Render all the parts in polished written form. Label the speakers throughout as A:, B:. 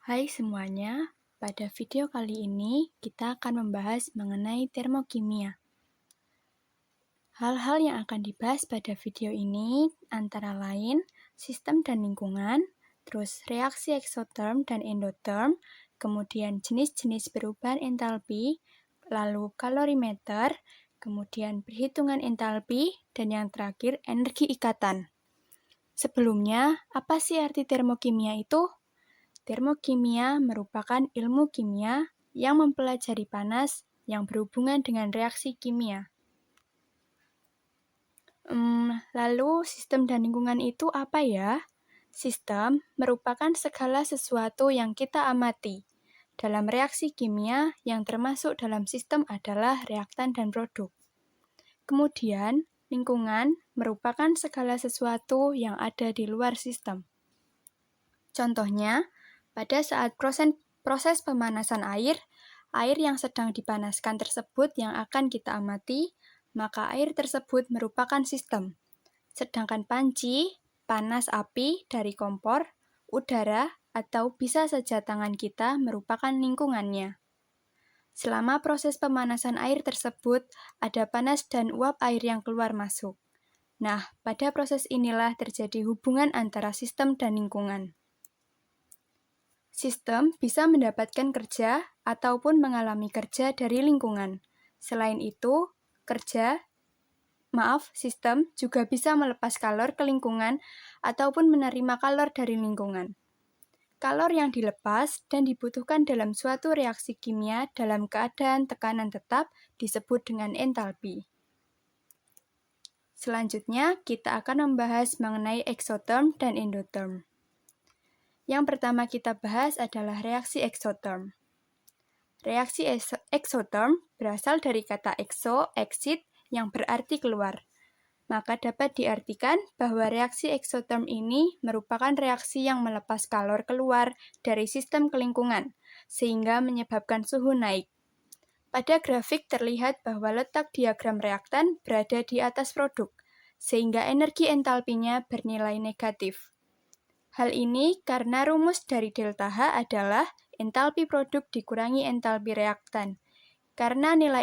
A: Hai semuanya, pada video kali ini kita akan membahas mengenai termokimia. Hal-hal yang akan dibahas pada video ini antara lain sistem dan lingkungan, terus reaksi eksoterm dan endoterm, kemudian jenis-jenis perubahan entalpi, lalu kalorimeter, kemudian perhitungan entalpi, dan yang terakhir energi ikatan. Sebelumnya, apa sih arti termokimia itu? Termokimia merupakan ilmu kimia yang mempelajari panas yang berhubungan dengan reaksi kimia. Lalu sistem dan lingkungan itu apa ya? Sistem merupakan segala sesuatu yang kita amati. Dalam reaksi kimia yang termasuk dalam sistem adalah reaktan dan produk. Kemudian, lingkungan merupakan segala sesuatu yang ada di luar sistem. Contohnya, pada saat proses pemanasan air yang sedang dipanaskan tersebut yang akan kita amati, maka air tersebut merupakan sistem. Sedangkan panci, panas api dari kompor, udara, atau bisa saja tangan kita merupakan lingkungannya. Selama proses pemanasan air tersebut, ada panas dan uap air yang keluar masuk. Nah, pada proses inilah terjadi hubungan antara sistem dan lingkungan. Sistem bisa mendapatkan kerja ataupun mengalami kerja dari lingkungan. Selain itu, sistem juga bisa melepas kalor ke lingkungan ataupun menerima kalor dari lingkungan. Kalor yang dilepas dan dibutuhkan dalam suatu reaksi kimia dalam keadaan tekanan tetap disebut dengan entalpi. Selanjutnya, kita akan membahas mengenai eksoterm dan endoterm. Yang pertama kita bahas adalah reaksi eksoterm. Reaksi eksoterm berasal dari kata ekso, exit, yang berarti keluar. Maka dapat diartikan bahwa reaksi eksoterm ini merupakan reaksi yang melepas kalor keluar dari sistem ke lingkungan, sehingga menyebabkan suhu naik. Pada grafik terlihat bahwa letak diagram reaktan berada di atas produk, sehingga energi entalpinya bernilai negatif. Hal ini karena rumus dari delta H adalah entalpi produk dikurangi entalpi reaktan. Karena nilai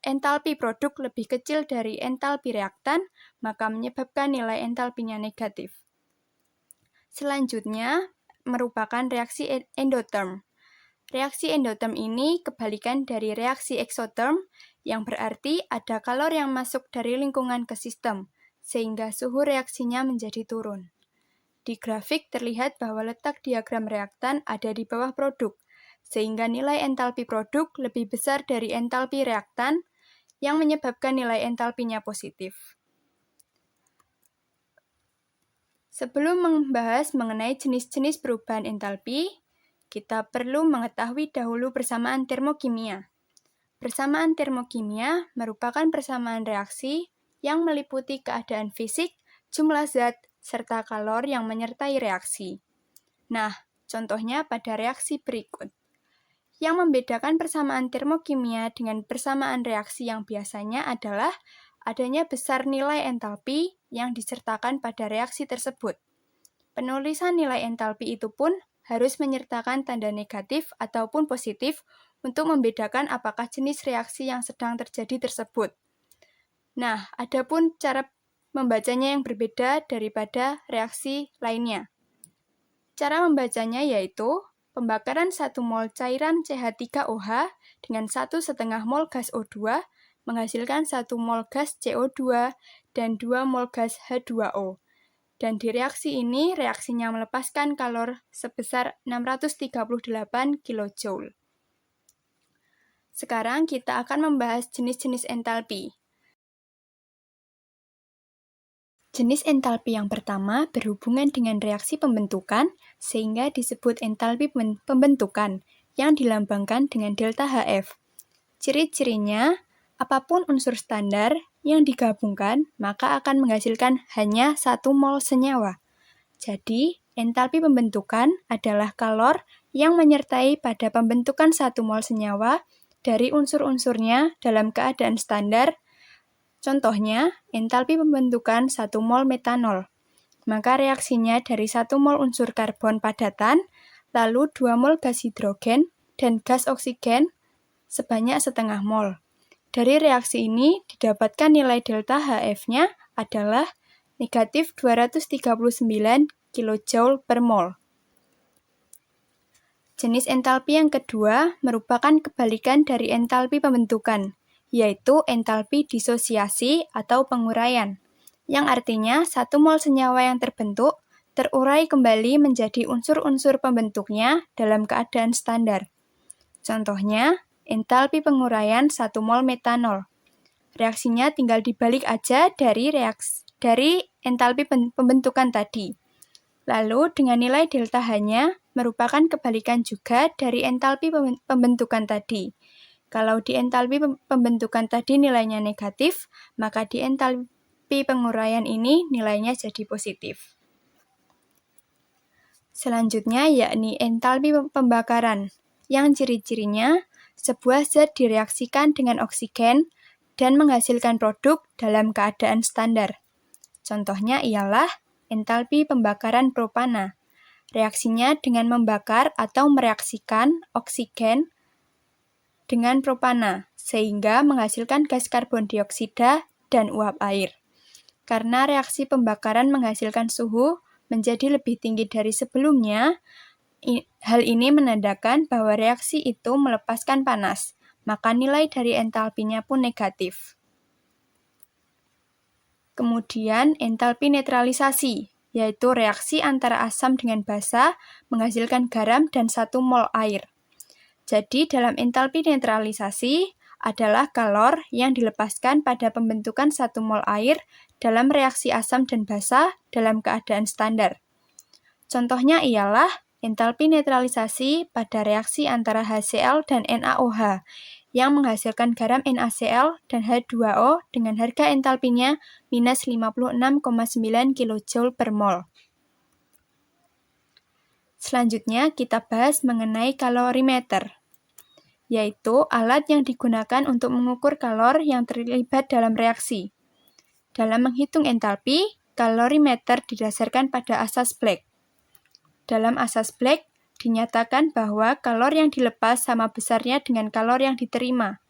A: entalpi produk lebih kecil dari entalpi reaktan, maka menyebabkan nilai entalpinya negatif. Selanjutnya, merupakan reaksi endoterm. Reaksi endoterm ini kebalikan dari reaksi eksoterm, yang berarti ada kalor yang masuk dari lingkungan ke sistem, sehingga suhu reaksinya menjadi turun. Di grafik terlihat bahwa letak diagram reaktan ada di bawah produk, sehingga nilai entalpi produk lebih besar dari entalpi reaktan, yang menyebabkan nilai entalpinya positif. Sebelum membahas mengenai jenis-jenis perubahan entalpi, kita perlu mengetahui dahulu persamaan termokimia. Persamaan termokimia merupakan persamaan reaksi yang meliputi keadaan fisik, jumlah zat, serta kalor yang menyertai reaksi. Nah, contohnya pada reaksi berikut. Yang membedakan persamaan termokimia dengan persamaan reaksi yang biasanya adalah adanya besar nilai entalpi yang disertakan pada reaksi tersebut. Penulisan nilai entalpi itu pun harus menyertakan tanda negatif ataupun positif untuk membedakan apakah jenis reaksi yang sedang terjadi tersebut. Nah, adapun cara membacanya yang berbeda daripada reaksi lainnya. Cara membacanya yaitu pembakaran 1 mol cairan CH3OH dengan 1,5 mol gas O2 menghasilkan 1 mol gas CO2 dan 2 mol gas H2O. Dan di reaksi ini, reaksinya melepaskan kalor sebesar 638 kJ. Sekarang kita akan membahas jenis-jenis entalpi. Jenis entalpi yang pertama berhubungan dengan reaksi pembentukan, sehingga disebut entalpi pembentukan, yang dilambangkan dengan delta HF. Ciri-cirinya, apapun unsur standar yang digabungkan, maka akan menghasilkan hanya 1 mol senyawa. Jadi, entalpi pembentukan adalah kalor yang menyertai pada pembentukan 1 mol senyawa dari unsur-unsurnya dalam keadaan standar. Contohnya, entalpi pembentukan 1 mol metanol. Maka reaksinya dari 1 mol unsur karbon padatan, lalu 2 mol gas hidrogen dan gas oksigen sebanyak setengah mol. Dari reaksi ini didapatkan nilai delta HF-nya adalah negatif 239 kJ per mol. Jenis entalpi yang kedua merupakan kebalikan dari entalpi pembentukan, yaitu entalpi disosiasi atau penguraian, yang artinya 1 mol senyawa yang terbentuk terurai kembali menjadi unsur-unsur pembentuknya dalam keadaan standar. Contohnya, entalpi penguraian 1 mol metanol. Reaksinya tinggal dibalik aja dari entalpi pembentukan tadi. Lalu dengan nilai delta H-nya merupakan kebalikan juga dari entalpi pembentukan tadi. Kalau di entalpi pembentukan tadi nilainya negatif, maka di entalpi penguraian ini nilainya jadi positif. Selanjutnya yakni entalpi pembakaran, yang ciri-cirinya sebuah zat direaksikan dengan oksigen dan menghasilkan produk dalam keadaan standar. Contohnya ialah entalpi pembakaran propana. Reaksinya dengan membakar atau mereaksikan oksigen dengan propana, sehingga menghasilkan gas karbon dioksida dan uap air. Karena reaksi pembakaran menghasilkan suhu menjadi lebih tinggi dari sebelumnya, hal ini menandakan bahwa reaksi itu melepaskan panas, maka nilai dari entalpinya pun negatif. Kemudian entalpi netralisasi, yaitu reaksi antara asam dengan basa menghasilkan garam dan 1 mol air. Jadi dalam entalpi netralisasi adalah kalor yang dilepaskan pada pembentukan 1 mol air dalam reaksi asam dan basa dalam keadaan standar. Contohnya ialah entalpi netralisasi pada reaksi antara HCl dan NaOH yang menghasilkan garam NaCl dan H2O dengan harga entalpinya minus 56,9 kJ per mol. Selanjutnya kita bahas mengenai kalorimeter, yaitu alat yang digunakan untuk mengukur kalor yang terlibat dalam reaksi. Dalam menghitung entalpi, kalorimeter didasarkan pada asas Black. Dalam asas Black, dinyatakan bahwa kalor yang dilepas sama besarnya dengan kalor yang diterima.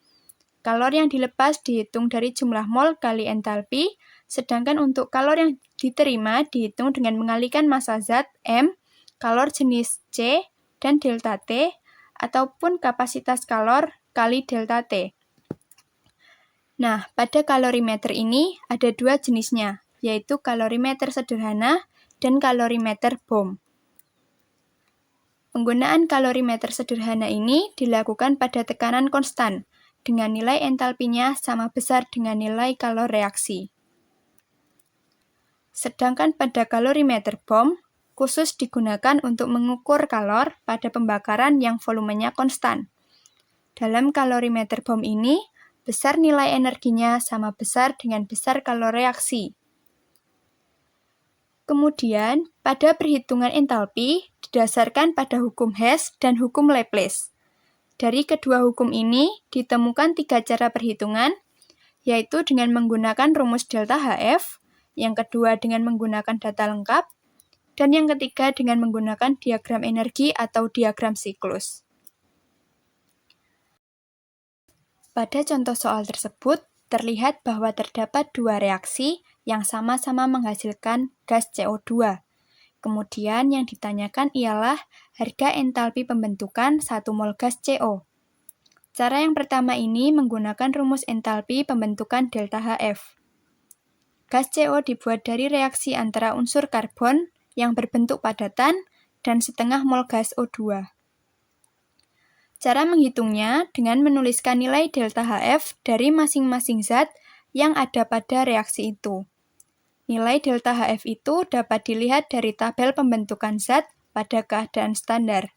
A: Kalor yang dilepas dihitung dari jumlah mol kali entalpi, sedangkan untuk kalor yang diterima dihitung dengan mengalikan massa zat M, kalor jenis C, dan delta T, ataupun kapasitas kalor kali delta T. Nah, pada kalorimeter ini ada 2 jenisnya, yaitu kalorimeter sederhana dan kalorimeter Bohm. Penggunaan kalorimeter sederhana ini dilakukan pada tekanan konstan, dengan nilai entalpinya sama besar dengan nilai kalor reaksi. Sedangkan pada kalorimeter Bohm, khusus digunakan untuk mengukur kalor pada pembakaran yang volumenya konstan. Dalam kalorimeter Bohm ini, besar nilai energinya sama besar dengan besar kalor reaksi. Kemudian, pada perhitungan entalpi didasarkan pada hukum Hess dan hukum Laplace. Dari kedua hukum ini ditemukan 3 cara perhitungan, yaitu dengan menggunakan rumus delta HF, yang kedua dengan menggunakan data lengkap, dan yang ketiga dengan menggunakan diagram energi atau diagram siklus. Pada contoh soal tersebut, terlihat bahwa terdapat 2 reaksi yang sama-sama menghasilkan gas CO2. Kemudian yang ditanyakan ialah harga entalpi pembentukan 1 mol gas CO. Cara yang pertama ini menggunakan rumus entalpi pembentukan delta HF. Gas CO dibuat dari reaksi antara unsur karbon yang berbentuk padatan dan setengah mol gas O2. Cara menghitungnya dengan menuliskan nilai delta HF dari masing-masing zat yang ada pada reaksi itu. Nilai delta HF itu dapat dilihat dari tabel pembentukan zat pada keadaan standar.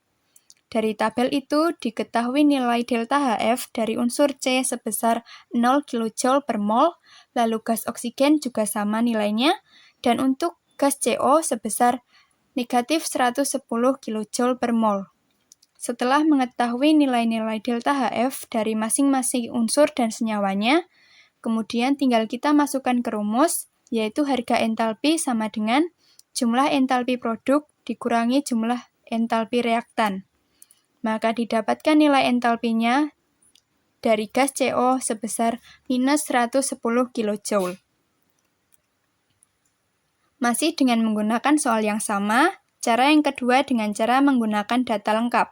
A: Dari tabel itu diketahui nilai delta HF dari unsur C sebesar 0 kJ per mol, lalu gas oksigen juga sama nilainya, dan untuk gas CO sebesar negatif 110 kJ per mol. Setelah mengetahui nilai-nilai delta HF dari masing-masing unsur dan senyawanya, kemudian tinggal kita masukkan ke rumus, yaitu harga entalpi sama dengan jumlah entalpi produk dikurangi jumlah entalpi reaktan. Maka didapatkan nilai entalpinya dari gas CO sebesar minus 110 kJ. Masih dengan menggunakan soal yang sama, cara yang kedua dengan cara menggunakan data lengkap.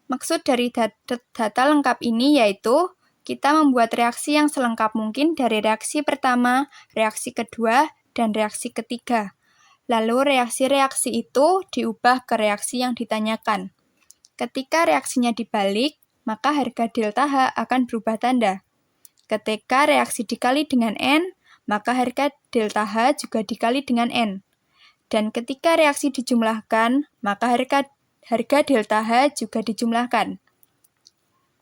A: Maksud dari data lengkap ini yaitu kita membuat reaksi yang selengkap mungkin dari reaksi pertama, reaksi kedua, dan reaksi ketiga. Lalu reaksi-reaksi itu diubah ke reaksi yang ditanyakan. Ketika reaksinya dibalik, maka harga delta H akan berubah tanda. Ketika reaksi dikali dengan N, maka harga delta H juga dikali dengan N. Dan ketika reaksi dijumlahkan, maka harga delta H juga dijumlahkan.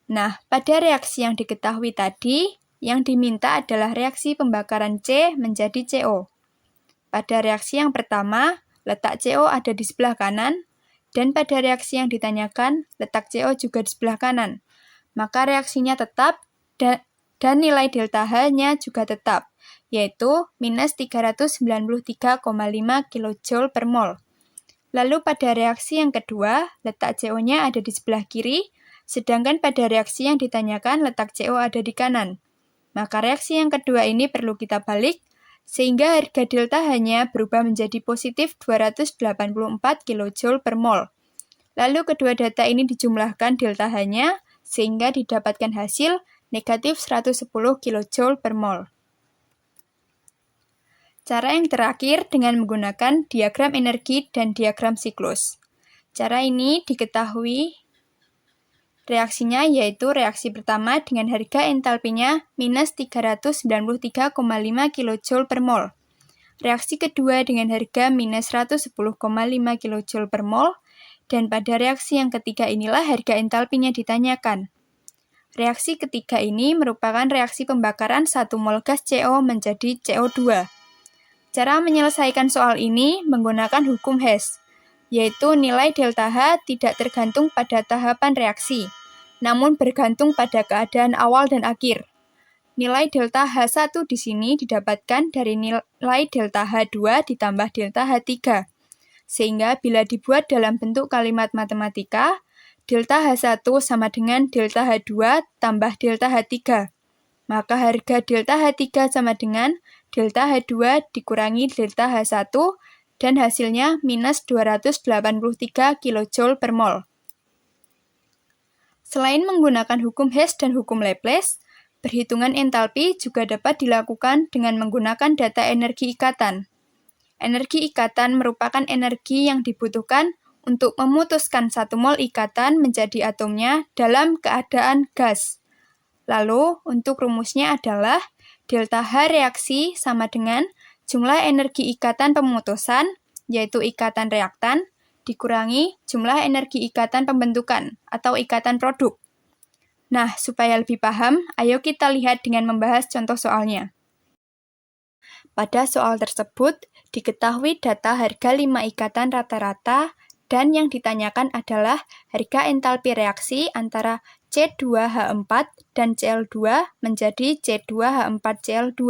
A: Nah, pada reaksi yang diketahui tadi, yang diminta adalah reaksi pembakaran C menjadi CO. Pada reaksi yang pertama, letak CO ada di sebelah kanan, dan pada reaksi yang ditanyakan, letak CO juga di sebelah kanan. Maka reaksinya tetap, dan nilai delta H-nya juga tetap, yaitu minus 393,5 kJ per mol. Lalu pada reaksi yang kedua, letak CO-nya ada di sebelah kiri, sedangkan pada reaksi yang ditanyakan letak CO ada di kanan. Maka reaksi yang kedua ini perlu kita balik, sehingga harga delta H-nya berubah menjadi positif 284 kJ per mol. Lalu kedua data ini dijumlahkan delta H-nya, sehingga didapatkan hasil negatif 110 kJ per mol. Cara yang terakhir dengan menggunakan diagram energi dan diagram siklus. Cara ini diketahui reaksinya yaitu reaksi pertama dengan harga entalpinya minus 393,5 kJ per mol. Reaksi kedua dengan harga minus 110,5 kJ per mol. Dan pada reaksi yang ketiga inilah harga entalpinya ditanyakan. Reaksi ketiga ini merupakan reaksi pembakaran 1 mol gas CO menjadi CO2. Cara menyelesaikan soal ini menggunakan hukum Hess, yaitu nilai delta H tidak tergantung pada tahapan reaksi, namun bergantung pada keadaan awal dan akhir. Nilai delta H1 di sini didapatkan dari nilai delta H2 ditambah delta H3. Sehingga bila dibuat dalam bentuk kalimat matematika, delta H1 sama dengan delta H2 tambah delta H3. Maka harga delta H3 sama dengan delta H2 dikurangi delta H1 dan hasilnya minus 283 kJ per mol. Selain menggunakan hukum Hess dan hukum Laplace, perhitungan entalpi juga dapat dilakukan dengan menggunakan data energi ikatan. Energi ikatan merupakan energi yang dibutuhkan untuk memutuskan 1 mol ikatan menjadi atomnya dalam keadaan gas. Lalu, untuk rumusnya adalah delta H reaksi sama dengan jumlah energi ikatan pemutusan, yaitu ikatan reaktan, dikurangi jumlah energi ikatan pembentukan atau ikatan produk. Nah, supaya lebih paham, ayo kita lihat dengan membahas contoh soalnya. Pada soal tersebut, diketahui data harga 5 ikatan rata-rata dan yang ditanyakan adalah harga entalpi reaksi antara C2H4 dan Cl2 menjadi C2H4Cl2.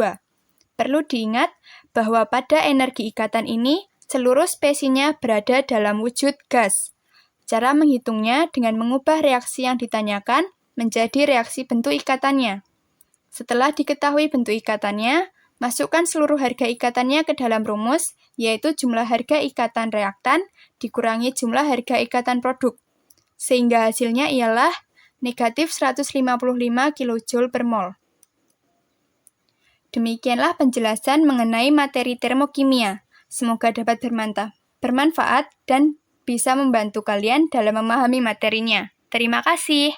A: Perlu diingat bahwa pada energi ikatan ini, seluruh spesinya berada dalam wujud gas. Cara menghitungnya dengan mengubah reaksi yang ditanyakan menjadi reaksi bentuk ikatannya. Setelah diketahui bentuk ikatannya, masukkan seluruh harga ikatannya ke dalam rumus, yaitu jumlah harga ikatan reaktan dikurangi jumlah harga ikatan produk. Sehingga hasilnya ialah negatif 155 kJ per mol. Demikianlah penjelasan mengenai materi termokimia. Semoga dapat bermanfaat dan bisa membantu kalian dalam memahami materinya. Terima kasih.